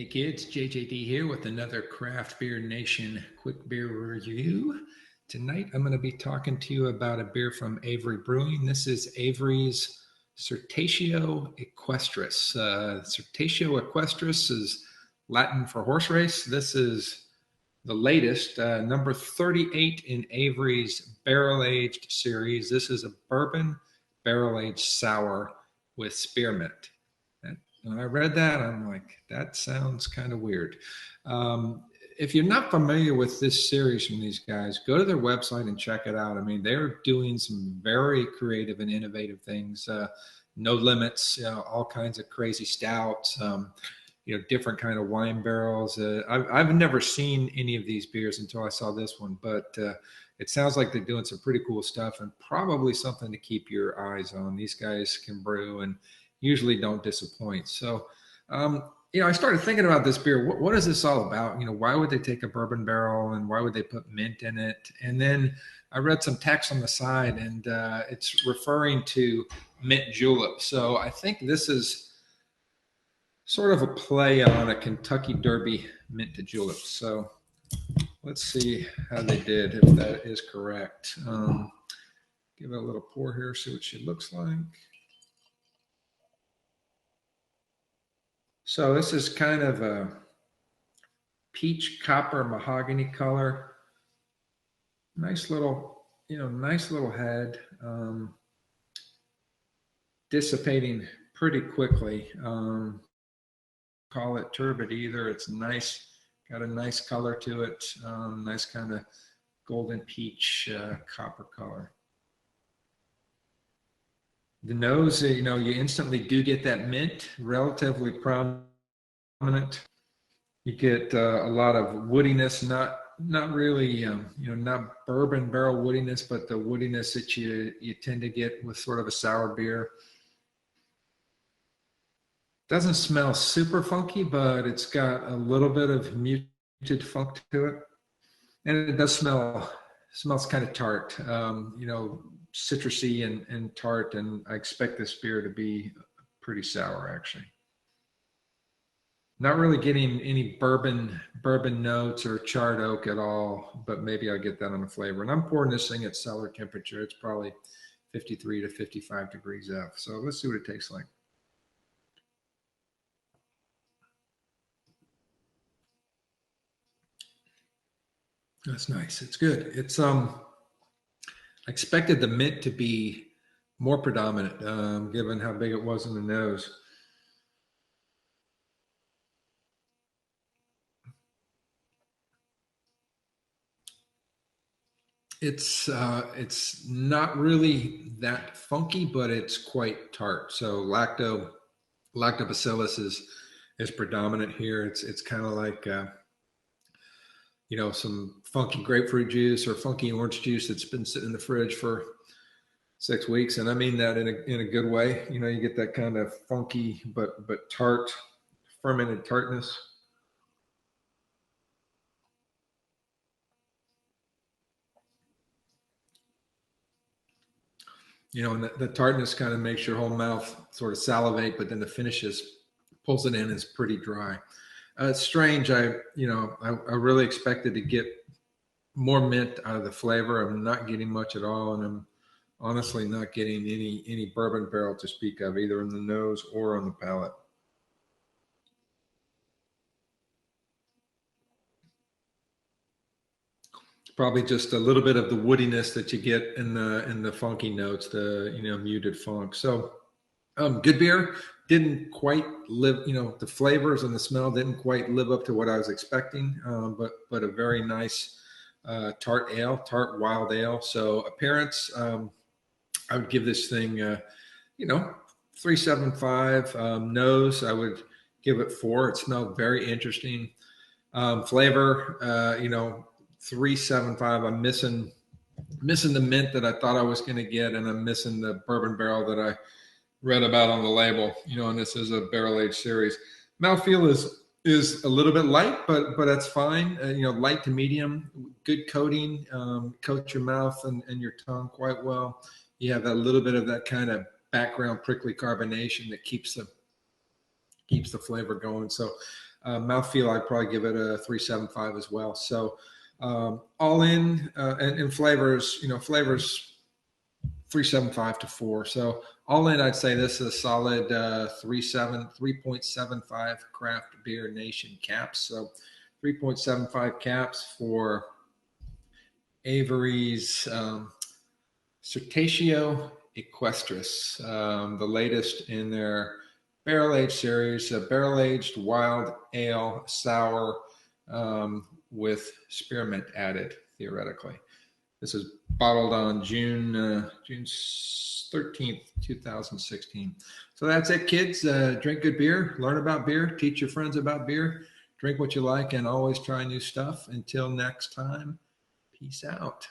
Hey kids, JJD here with another Craft Beer Nation quick beer review. Tonight I'm going to be talking to you about a beer from Avery Brewing. This is Avery's Certatio Equestris. Certatio Equestris is Latin for horse race. This is the latest, number 38 in Avery's barrel-aged series. This is a bourbon barrel-aged sour with spearmint. When I read that, I'm like, that sounds kind of weird. If you're not familiar with this series from these guys, go to their website and check it out. I mean, they're doing some very creative and innovative things. No limits, all kinds of crazy stouts, different kind of wine barrels. I've never seen any of these beers until I saw this one, but it sounds like they're doing some pretty cool stuff and probably something to keep your eyes on. These guys can brew and usually don't disappoint. So, I started thinking about this beer. What is this all about? Why would they take a bourbon barrel and why would they put mint in it? And then I read some text on the side and it's referring to mint julep. So I think this is sort of a play on a Kentucky Derby mint julep. So let's see how they did, if that is correct. Give it a little pour here, see what she looks like. So this is kind of a peach copper mahogany color. Nice little head. Dissipating pretty quickly. Call it turbid either. It's nice, got a nice color to it. Nice kind of golden peach copper color. The nose, you instantly do get that mint, relatively prominent. You get a lot of woodiness, not really, not bourbon barrel woodiness, but the woodiness that you tend to get with sort of a sour beer. Doesn't smell super funky, but it's got a little bit of muted funk to it, and it does smells kind of tart. Citrusy and tart, and I expect this beer to be pretty sour, actually. Not really getting any bourbon notes or charred oak at all, but maybe I'll get that on the flavor. And I'm pouring this thing at cellar temperature. It's probably 53 to 55 degrees F. So let's see what it tastes like. That's nice. It's good. It's I expected the mint to be more predominant, given how big it was in the nose. It's not really that funky, but it's quite tart. So lactobacillus is predominant here. It's kind of like some funky grapefruit juice or funky orange juice that's been sitting in the fridge for 6 weeks, and I mean that in a good way. You get that kind of funky but tart, fermented tartness. And the tartness kind of makes your whole mouth sort of salivate, but then the finishes pulls it in is pretty dry. It's strange. I really expected to get more mint out of the flavor. I'm not getting much at all, and I'm honestly not getting any bourbon barrel to speak of, either in the nose or on the palate. Probably just a little bit of the woodiness that you get in the funky notes, the muted funk. So good beer. Didn't quite live, the flavors and the smell didn't quite live up to what I was expecting, but a very nice tart wild ale. So appearance, I would give this thing, 3.75. Nose, I would give it 4. It smelled very interesting. Flavor, 3.75. I'm missing the mint that I thought I was going to get, and I'm missing the bourbon barrel that I read about on the label. And this is a barrel-aged series. Mouthfeel is a little bit light, but that's fine. Light to medium, good coating, coat your mouth and your tongue quite well. You have a little bit of that kind of background prickly carbonation that keeps the flavor going. So Mouthfeel, I'd probably give it a 3.75 as well. So all in, and flavors, flavors 3.75 to 4. So all in, I'd say this is a solid 3.75 Craft Beer Nation caps. So 3.75 caps for Avery's Certatio Equestris, the latest in their barrel-aged series, a barrel-aged wild ale sour with spearmint added, theoretically. This is bottled on June 13th, 2016. So that's it, kids. Drink good beer, learn about beer, teach your friends about beer, drink what you like, and always try new stuff. Until next time, peace out.